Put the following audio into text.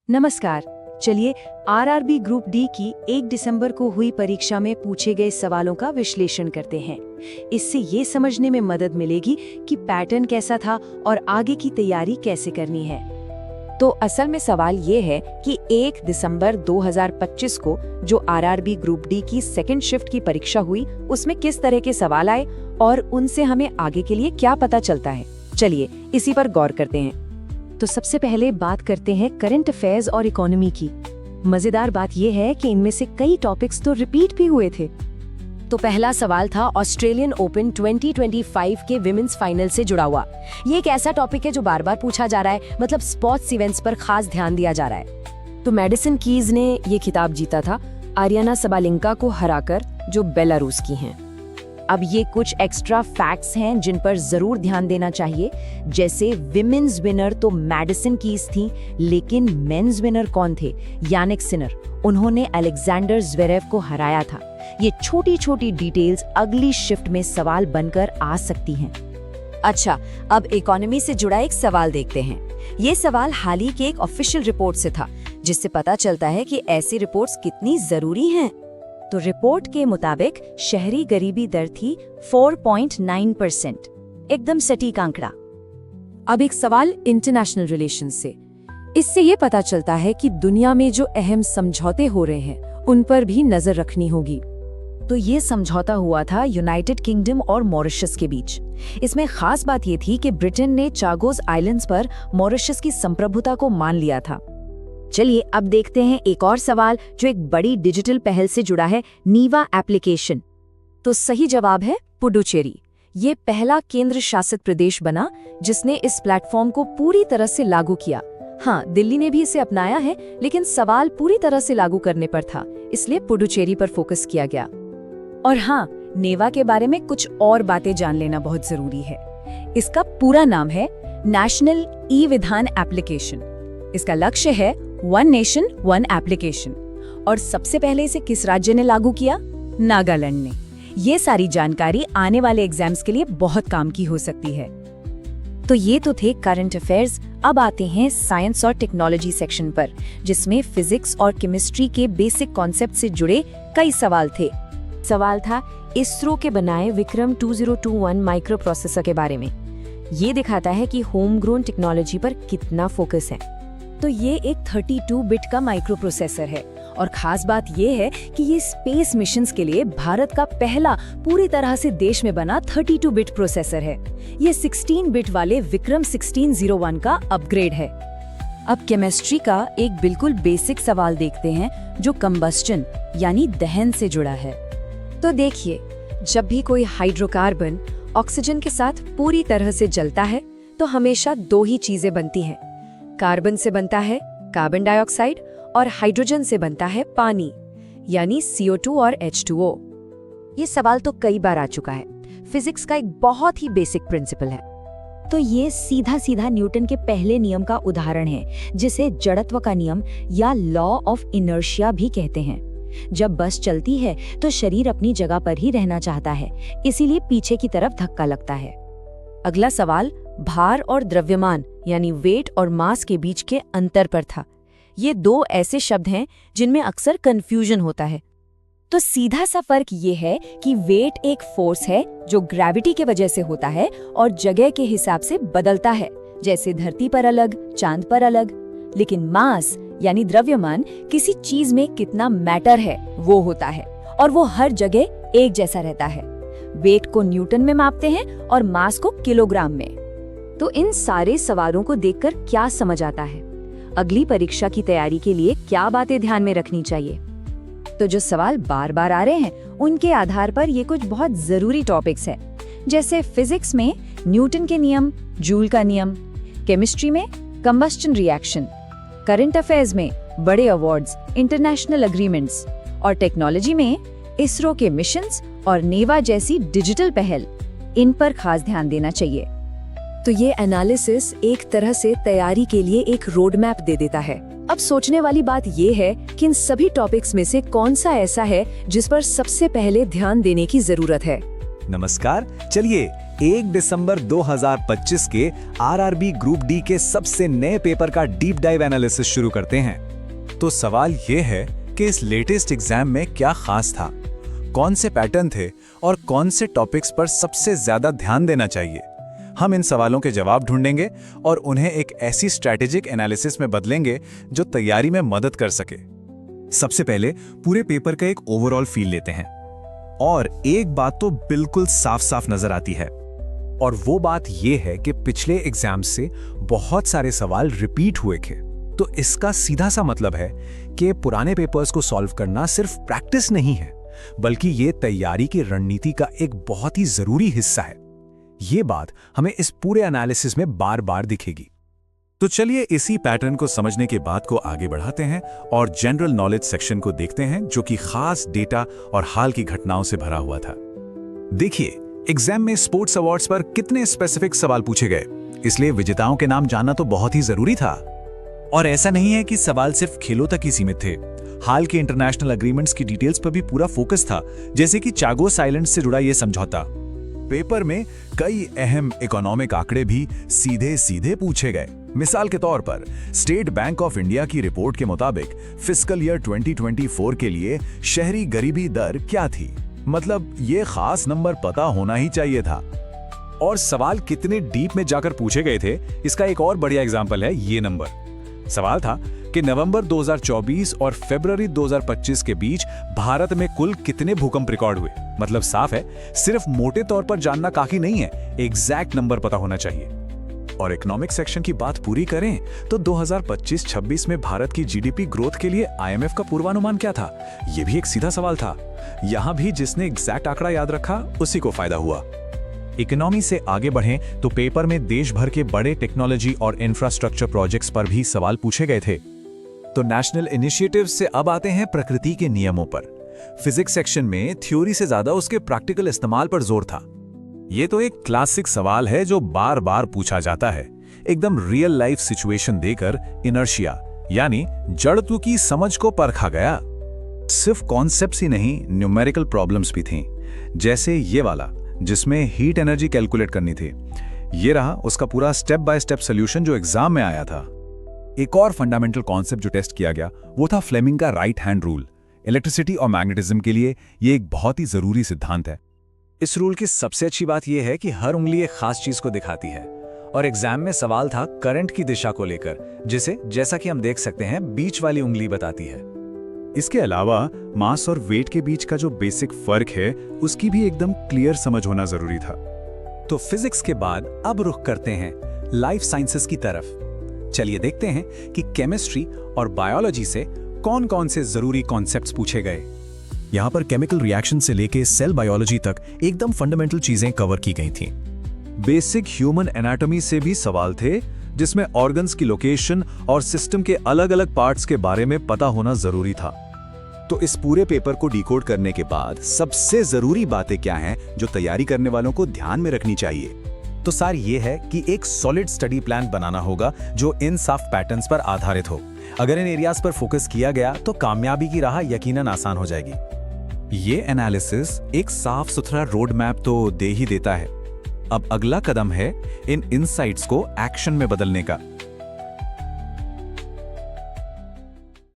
नमस्कार। चलिए RRB group D की 1 दिसंबर को हुई परीक्षा में पूछे गए सवालों का विश्लेषण करते हैं। इससे ये समझने में मदद मिलेगी कि पैटर्न कैसा था और आगे की तैयारी कैसे करनी है। तो असल में सवाल ये है कि 1 दिसंबर 2025 को जो आरआरबी ग्रुप डी की सेकंड शिफ्ट की परीक्षा हुई उसमें किस तरह के सवाल आए और उनसे हमें आगे के लिए क्या पता चलता है। चलिए इसी पर गौर करते हैं। तो सबसे पहले बात करते हैं करंट अफेयर्स और इकोनॉमी की। मजेदार बात यह है कि इनमें से कई टॉपिक्स तो रिपीट भी हुए थे। तो पहला सवाल था ऑस्ट्रेलियन ओपन 2025 के विमेंस फाइनल से जुड़ा हुआ। ये एक ऐसा टॉपिक है जो बार बार पूछा जा रहा है, मतलब स्पोर्ट्स इवेंट्स पर खास ध्यान दिया जा रहा है। तो मैडिसन कीज ने ये खिताब जीता था आरियाना सबालेंका को हराकर, जो बेलारूस की हैं। अब ये कुछ एक्स्ट्रा फैक्ट्स हैं जिन पर जरूर ध्यान देना चाहिए। जैसे विमेन्स विनर तो मैडिसन कीज थी, लेकिन मेंस विनर कौन थे? Jannik Sinner. उन्होंने अलेक्जेंडर ज़्वेरेव को हराया था। ये छोटी छोटी डिटेल्स अगली शिफ्ट में सवाल बनकर आ सकती हैं। अच्छा, अब इकोनॉमी से जुड़ा एक सवाल देखते हैं। ये सवाल हाल ही के एक ऑफिशियल रिपोर्ट से था, जिससे पता चलता है कि ऐसी रिपोर्ट्स कितनी जरूरी हैं। तो रिपोर्ट के मुताबिक शहरी गरीबी दर थी 4.9%, एकदम सटीक आंकड़ा। अब एक सवाल इंटरनेशनल रिलेशन से। इससे ये पता चलता है कि दुनिया में जो अहम समझौते हो रहे हैं उन पर भी नजर रखनी होगी। तो ये समझौता हुआ था यूनाइटेड किंगडम और मॉरिशस के बीच। इसमें खास बात ये थी कि ब्रिटेन ने चागोस आइलैंड्स पर मॉरिशस की संप्रभुता को मान लिया था। चलिए अब देखते हैं एक और सवाल जो एक बड़ी डिजिटल पहल से जुड़ा है, नीवा एप्लीकेशन। तो सही जवाब है पुडुचेरी। ये पहला केंद्र शासित प्रदेश बना जिसने इस प्लेटफॉर्म को पूरी तरह से लागू किया। हाँ, दिल्ली ने भी इसे अपनाया है, लेकिन सवाल पूरी तरह से लागू करने पर था, इसलिए पुडुचेरी पर फोकस किया गया। और हाँ, नेवा के बारे में कुछ और बातें जान लेना बहुत जरूरी है। इसका पूरा नाम है नेशनल ई विधान एप्लीकेशन। इसका लक्ष्य है वन नेशन वन एप्लीकेशन। और सबसे पहले इसे किस राज्य ने लागू किया? नागालैंड ने। ये सारी जानकारी आने वाले एग्जाम्स के लिए बहुत काम की हो सकती है। तो ये तो थे करंट अफेयर्स। अब आते हैं साइंस और टेक्नोलॉजी सेक्शन पर, जिसमें फिजिक्स और केमिस्ट्री के बेसिक कॉन्सेप्ट से जुड़े कई सवाल थे। सवाल था इसरो के बनाए विक्रम 2021 माइक्रो प्रोसेसर के बारे में। ये दिखाता है कि होम ग्रोन टेक्नोलॉजी पर कितना फोकस है। तो ये एक 32 बिट का माइक्रो प्रोसेसर है, और खास बात ये है कि ये स्पेस मिशंस के लिए भारत का पहला पूरी तरह से देश में बना 32 बिट प्रोसेसर है। ये 16 बिट वाले विक्रम 1601 का अपग्रेड है। अब केमिस्ट्री का एक बिल्कुल बेसिक सवाल देखते हैं जो कंबस्टन यानी दहन से जुड़ा है। तो देखिए, जब भी कोई हाइड्रोकार्बन ऑक्सीजन के साथ पूरी तरह से जलता है तो हमेशा दो ही चीजें बनती हैं। कार्बन से बनता है कार्बन डाइऑक्साइड और हाइड्रोजन से बनता है पानी, यानी CO2 और H2O। ये सवाल तो कई बार आ चुका है। फिजिक्स का एक बहुत ही बेसिक प्रिंसिपल है। तो ये सीधा सीधा न्यूटन के पहले नियम का उदाहरण है, जिसे जड़त्व का नियम या लॉ ऑफ इनर्शिया भी कहते हैं। जब बस चलती है तो शरीर अपनी जगह पर ही रहना चाहता है, इसीलिए पीछे की तरफ धक्का लगता है। अगला सवाल भार और द्रव्यमान यानी वेट और मास के बीच के अंतर पर था। ये दो ऐसे शब्द हैं जिनमें अक्सर कंफ्यूजन होता है। तो सीधा सा फर्क ये है कि वेट एक फोर्स है जो ग्रेविटी के वजह से होता है और जगह के हिसाब से बदलता है, जैसे धरती पर अलग, चांद पर अलग। लेकिन मास यानी द्रव्यमान किसी चीज में कितना मैटर है वो होता है, और वो हर जगह एक जैसा रहता है। वेट को न्यूटन में मापते हैं और मास को किलोग्राम में। तो इन सारे सवालों को देखकर क्या समझ आता है? अगली परीक्षा की तैयारी के लिए क्या बातें ध्यान में रखनी चाहिए? तो जो सवाल बार बार आ रहे हैं उनके आधार पर ये कुछ बहुत जरूरी टॉपिक्स हैं, जैसे फिजिक्स में न्यूटन के नियम, जूल का नियम, केमिस्ट्री में कंबस्टन रिएक्शन, करंट अफेयर्स में बड़े अवार्ड्स, इंटरनेशनल एग्रीमेंट्स, और टेक्नोलॉजी में इसरो के मिशंस और नेवा जैसी डिजिटल पहल। इन पर खास ध्यान देना चाहिए। तो ये एनालिसिस एक तरह से तैयारी के लिए एक रोड मैप दे देता है। अब सोचने वाली बात ये है कि इन सभी टॉपिक्स में से कौन सा ऐसा है जिस पर सबसे पहले ध्यान देने की जरूरत है। नमस्कार, चलिए 1 दिसंबर 2025 के आरआरबी ग्रुप डी के सबसे नए पेपर का डीप डाइव एनालिसिस शुरू करते हैं। तो सवाल ये है कि इस लेटेस्ट एग्जाम में क्या खास था, कौन से पैटर्न थे और कौन से टॉपिक्स पर सबसे ज्यादा ध्यान देना चाहिए। हम इन सवालों के जवाब ढूंढेंगे और उन्हें एक ऐसी स्ट्रैटेजिक एनालिसिस में बदलेंगे जो तैयारी में मदद कर सके। सबसे पहले पूरे पेपर का एक ओवरऑल फील लेते हैं और एक बात तो बिल्कुल साफ साफ नजर आती है और वो बात ये है कि पिछले एग्जाम से बहुत सारे सवाल रिपीट हुए थे। तो इसका सीधा सा मतलब है कि पुराने पेपर्स को सॉल्व करना सिर्फ प्रैक्टिस नहीं है, बल्कि ये तैयारी की रणनीति का एक बहुत ही जरूरी हिस्सा है। ये बात हमें इस पूरे एनालिसिस में बार बार दिखेगी। तो चलिए इसी पैटर्न को समझने के बाद को आगे बढ़ाते हैं और जनरल नॉलेज सेक्शन को देखते हैं, जो कि खास डेटा और हाल की घटनाओं से भरा हुआ था। देखिए, एग्जाम में स्पोर्ट्स अवार्ड्स पर कितने स्पेसिफिक सवाल पूछे गए, इसलिए विजेताओं के नाम जानना तो बहुत ही जरूरी था। और ऐसा नहीं है कि सवाल सिर्फ खेलों तक ही सीमित थे। हाल के इंटरनेशनल एग्रीमेंट्स की डिटेल्स पर भी पूरा फोकस था, जैसे कि चागोस आइलैंड से जुड़ा यह समझौता। पेपर में कई अहम इकोनॉमिक आंकड़े भी सीधे सीधे पूछे गए। मिसाल के तौर पर स्टेट बैंक ऑफ इंडिया की रिपोर्ट के मुताबिक फिस्कल ईयर 2024 के लिए शहरी गरीबी दर क्या थी। मतलब ये खास नंबर पता होना ही चाहिए था। और सवाल कितने डीप में जाकर पूछे गए थे, इसका एक और बढ़िया एग्जांपल है ये नंबर। सवाल था कि नवंबर 2024 और फरवरी 2025 के बीच भारत में कुल कितने भूकंप रिकॉर्ड हुए। मतलब साफ है, सिर्फ मोटे तौर पर जानना काफी नहीं है, एग्जैक्ट नंबर पता होना चाहिए। और इकोनॉमिक सेक्शन की बात पूरी करें तो 2025-26 में भारत की जीडीपी ग्रोथ के लिए आईएमएफ का पूर्वानुमान क्या था, यह भी एक सीधा सवाल था। यहां भी जिसने एग्जैक्ट आंकड़ा याद रखा उसी को फायदा हुआ। इकोनॉमी से आगे बढ़ें तो पेपर में देश भर के बड़े टेक्नोलॉजी और इंफ्रास्ट्रक्चर प्रोजेक्ट्स पर भी सवाल पूछे गए थे। तो नेशनल इनिशिएटिव से अब आते हैं प्रकृति के नियमों पर। फिजिक्स सेक्शन में थ्योरी से ज्यादा उसके प्रैक्टिकल इस्तेमाल पर जोर था। ये तो एक क्लासिक सवाल है जो बार बार पूछा जाता है, एकदम रियल लाइफ सिचुएशन देकर इनर्शिया यानी जड़त्व की समझ को परखा गया। सिर्फ कॉन्सेप्ट्स ही नहीं, न्यूमेरिकल प्रॉब्लम्स भी थीं, जैसे ये वाला जिसमें हीट एनर्जी कैलकुलेट करनी थी। ये रहा उसका पूरा स्टेप बाय स्टेप सॉल्यूशन जो एग्जाम में आया था। एक और फंडामेंटल कॉन्सेप्ट जो टेस्ट किया गया वो था फ्लेमिंग का राइट हैंड रूल। इलेक्ट्रिसिटी और मैग्नेटिज्म के लिए ये एक बहुत ही जरूरी सिद्धांत है। इस रूल की सबसे अच्छी बात यह है कि हर उंगली एक खास चीज को दिखाती है। और एग्जाम में सवाल था करंट की दिशा को लेकर, जिसे जैसा कि हम देख सकते हैं बीच वाली उंगली बताती है। इसके अलावा मास और वेट के बीच का जो बेसिक फर्क है उसकी भी एकदम क्लियर समझ होना जरूरी था। तो फिजिक्स के बाद अब रुख करते हैं लाइफ साइंसेस की तरफ। चलिए देखते हैं कि केमिस्ट्री और बायोलॉजी से कौन कौन से जरूरी कॉन्सेप्ट्स पूछे गए। यहाँ पर केमिकल रिएक्शन से लेके सेल बायोलॉजी तक एकदम फंडामेंटल चीजें कवर की गई थीं। बेसिक ह्यूमन एनाटॉमी से भी सवाल थे, जिसमें ऑर्गन्स की लोकेशन और सिस्टम के अलग अलग पार्ट्स के बारे में पता होना जरूरी था। तो इस पूरे पेपर को डिकोड करने के बाद सबसे जरूरी बातें क्या हैं जो तैयारी करने वालों को ध्यान में रखनी चाहिए। तो सार ये है कि एक सॉलिड स्टडी प्लान बनाना होगा जो इन साफ पैटर्न्स पर आधारित हो। अगर इन एरियाज पर फोकस किया गया तो कामयाबी की राह यकीनन आसान हो जाएगी। ये एनालिसिस एक साफ सुथरा रोड मैप तो दे ही देता है। अब अगला कदम है इन इनसाइट्स को एक्शन में बदलने का।